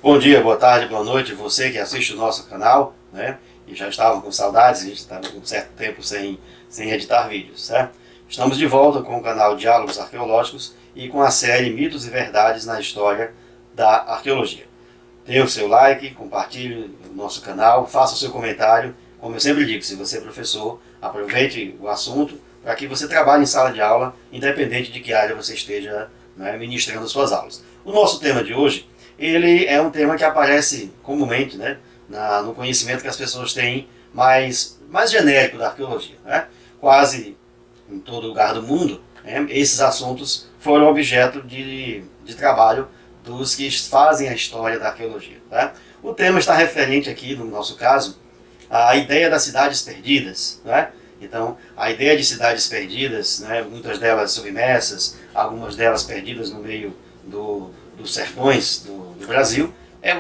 Bom dia, boa tarde, boa noite, você que assiste o nosso canal, né? E já estava com saudades, a gente estava com um certo tempo sem editar vídeos, certo? Estamos de volta com o canal Diálogos Arqueológicos e com a série Mitos e Verdades na História da Arqueologia. Dê o seu like, compartilhe o nosso canal, faça o seu comentário. Como eu sempre digo, se você é professor, aproveite o assunto para que você trabalhe em sala de aula, independente de que área você esteja, né, ministrando suas aulas. O nosso tema de hoje, ele é um tema que aparece comumente, né, no conhecimento que as pessoas têm mais genérico da arqueologia, né? Quase em todo lugar do mundo, né, esses assuntos foram objeto de trabalho dos que fazem a história da arqueologia. Tá? O tema está referente aqui, no nosso caso, à ideia das cidades perdidas. Né? Então, a ideia de cidades perdidas, né, muitas delas submersas, algumas delas perdidas no meio dos sertões do Brasil,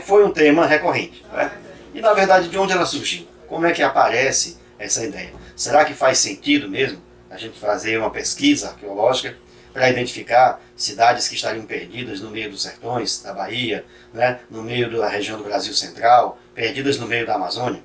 foi um tema recorrente. Né? E, na verdade, de onde ela surgiu? Como é que aparece essa ideia? Será que faz sentido mesmo a gente fazer uma pesquisa arqueológica para identificar cidades que estariam perdidas no meio dos sertões da Bahia, né, no meio da região do Brasil Central, perdidas no meio da Amazônia?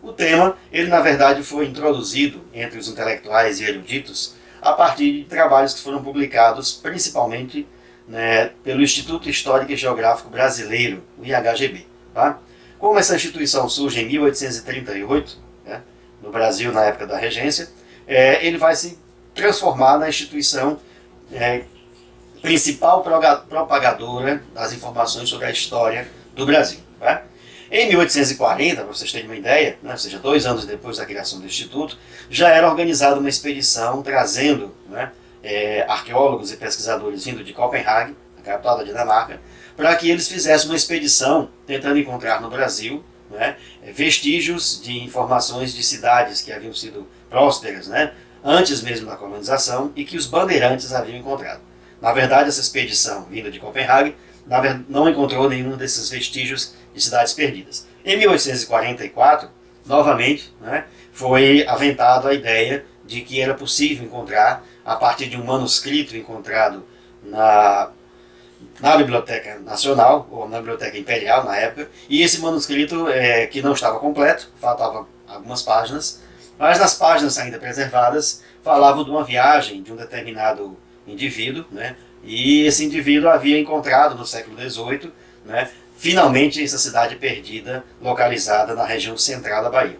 O tema, ele na verdade foi introduzido entre os intelectuais e eruditos a partir de trabalhos que foram publicados principalmente, né, pelo Instituto Histórico e Geográfico Brasileiro, o IHGB. Tá? Como essa instituição surge em 1838, né, no Brasil na época da regência, ele vai se transformar na instituição principal propagadora das informações sobre a história do Brasil. Tá? Em 1840, para vocês terem uma ideia, né, ou seja, 2 anos depois da criação do Instituto, já era organizada uma expedição trazendo, né, arqueólogos e pesquisadores vindo de Copenhague, a capital da Dinamarca, para que eles fizessem uma expedição tentando encontrar no Brasil, né, vestígios de informações de cidades que haviam sido prósperas, né, antes mesmo da colonização e que os bandeirantes haviam encontrado. Na verdade, essa expedição vinda de Copenhague não encontrou nenhum desses vestígios de cidades perdidas. Em 1844, novamente, né, foi aventada a ideia de que era possível encontrar, a partir de um manuscrito encontrado na Biblioteca Nacional, ou na Biblioteca Imperial na época, e esse manuscrito, que não estava completo, faltavam algumas páginas, mas nas páginas ainda preservadas, falavam de uma viagem de um determinado indivíduo, né, e esse indivíduo havia encontrado no século XVIII, né, finalmente essa cidade perdida, localizada na região central da Bahia.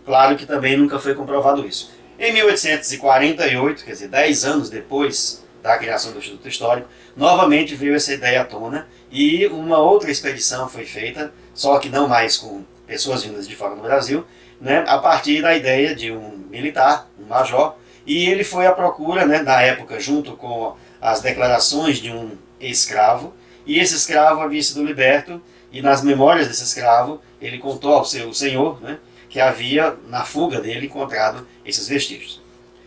Claro que também nunca foi comprovado isso. Em 1848, quer dizer, 10 anos depois da criação do Instituto Histórico, novamente veio essa ideia à tona e uma outra expedição foi feita, só que não mais com pessoas vindas de fora do Brasil, né, a partir da ideia de um militar, um major, e ele foi à procura, né, na época, junto com as declarações de um escravo, e esse escravo havia sido liberto, e nas memórias desse escravo, ele contou ao seu senhor, né, que havia, na fuga dele, encontrado esses vestígios.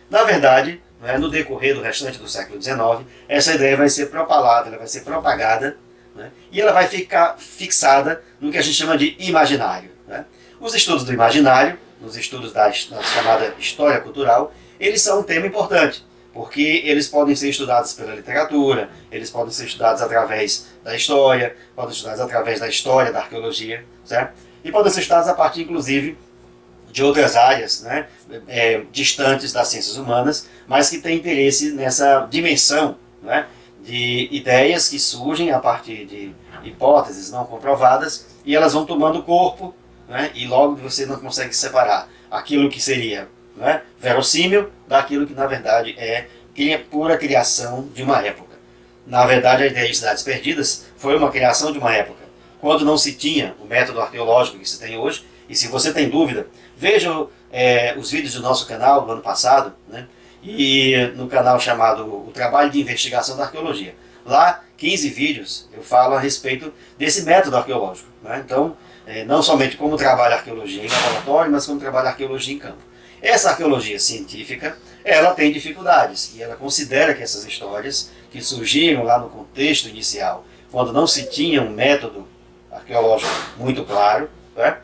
Na verdade, né, no decorrer do restante do século XIX, essa ideia vai ser propalada, ela vai ser propagada, né, e ela vai ficar fixada no que a gente chama de imaginário. Né? Os estudos do imaginário, os estudos da chamada história cultural, eles são um tema importante, porque eles podem ser estudados pela literatura, eles podem ser estudados através da história, podem ser estudados através da história, da arqueologia, certo? E podem ser estudados a partir, inclusive, de outras áreas, né, distantes das ciências humanas, mas que têm interesse nessa dimensão, né, de ideias que surgem a partir de hipóteses não comprovadas, e elas vão tomando corpo, né, e logo você não consegue separar aquilo que seria, né, verossímil daquilo que na verdade é pura criação de uma época. Na verdade, a ideia de cidades perdidas foi uma criação de uma época, quando não se tinha o método arqueológico que se tem hoje. E se você tem dúvida, veja os vídeos do nosso canal do ano passado, né, e no canal chamado O Trabalho de Investigação da Arqueologia. Lá, 15 vídeos, eu falo a respeito desse método arqueológico. Né? Então, não somente como trabalha a arqueologia em laboratório, mas como trabalha a arqueologia em campo. Essa arqueologia científica, ela tem dificuldades, e ela considera que essas histórias, que surgiram lá no contexto inicial, quando não se tinha um método arqueológico muito claro, né,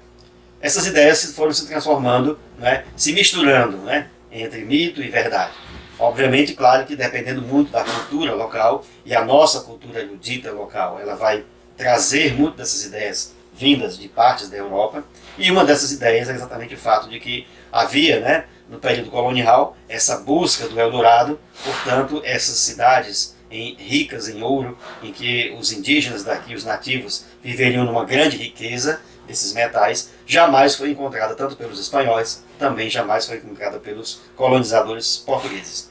essas ideias foram se transformando, né, se misturando, né, entre mito e verdade. Obviamente, claro que dependendo muito da cultura local, e a nossa cultura erudita local, ela vai trazer muitas dessas ideias vindas de partes da Europa, e uma dessas ideias é exatamente o fato de que havia, né, no período colonial, essa busca do Eldorado, portanto, essas cidades ricas em ouro, em que os indígenas daqui, os nativos, viveriam numa grande riqueza desses metais, jamais foi encontrada tanto pelos espanhóis, também jamais foi encontrada pelos colonizadores portugueses.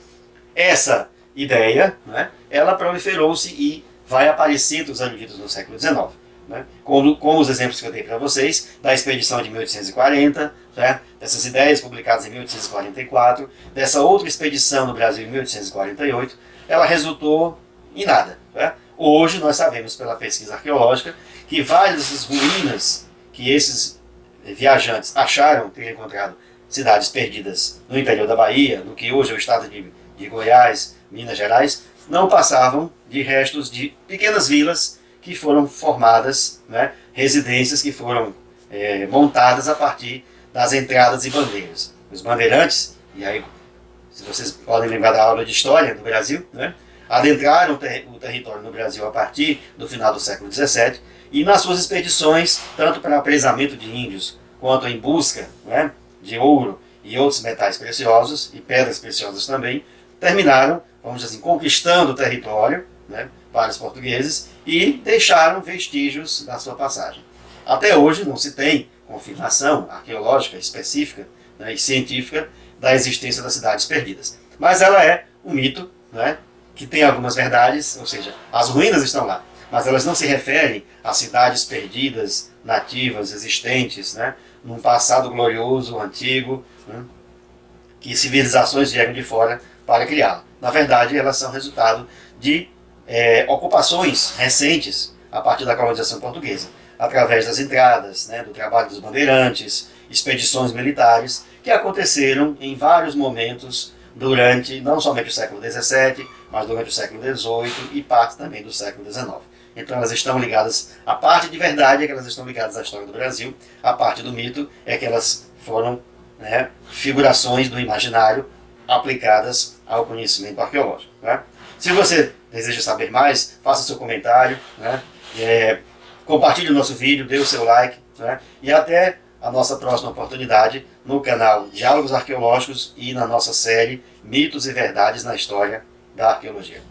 Essa ideia, né, ela proliferou-se e vai aparecer dos eruditos no século XIX. Né, como os exemplos que eu dei para vocês, da expedição de 1840, né, dessas ideias publicadas em 1844, dessa outra expedição no Brasil em 1848, ela resultou em nada. Né? Hoje nós sabemos pela pesquisa arqueológica que várias dessas ruínas que esses viajantes acharam ter encontrado cidades perdidas no interior da Bahia, no que hoje é o estado de Goiás, Minas Gerais, não passavam de restos de pequenas vilas que foram formadas, né, residências que foram montadas a partir das entradas e bandeiras. Os bandeirantes, e aí, se vocês podem lembrar da aula de história do Brasil, né, adentraram o território no Brasil a partir do final do século XVII, e nas suas expedições, tanto para apresamento de índios, quanto em busca, né, de ouro e outros metais preciosos, e pedras preciosas também, terminaram, vamos dizer assim, conquistando o território, né, para os portugueses, e deixaram vestígios da sua passagem. Até hoje não se tem confirmação arqueológica específica, né, e científica da existência das cidades perdidas. Mas ela é um mito, né, que tem algumas verdades, ou seja, as ruínas estão lá, mas elas não se referem a cidades perdidas, nativas, existentes, né, num passado glorioso, antigo, né, que civilizações vieram de fora para criá-la. Na verdade, elas são resultado de ocupações recentes a partir da colonização portuguesa, através das entradas, né, do trabalho dos bandeirantes, expedições militares, que aconteceram em vários momentos durante não somente o século XVII, mas durante o século XVIII e parte também do século XIX. Então elas estão ligadas, a parte de verdade é que elas estão ligadas à história do Brasil, a parte do mito é que elas foram, né, figurações do imaginário aplicadas ao conhecimento arqueológico. Né? Se você deseja saber mais, faça seu comentário, né? Compartilhe o nosso vídeo, dê o seu like, né? E até a nossa próxima oportunidade no canal Diálogos Arqueológicos e na nossa série Mitos e Verdades na História da Arqueologia.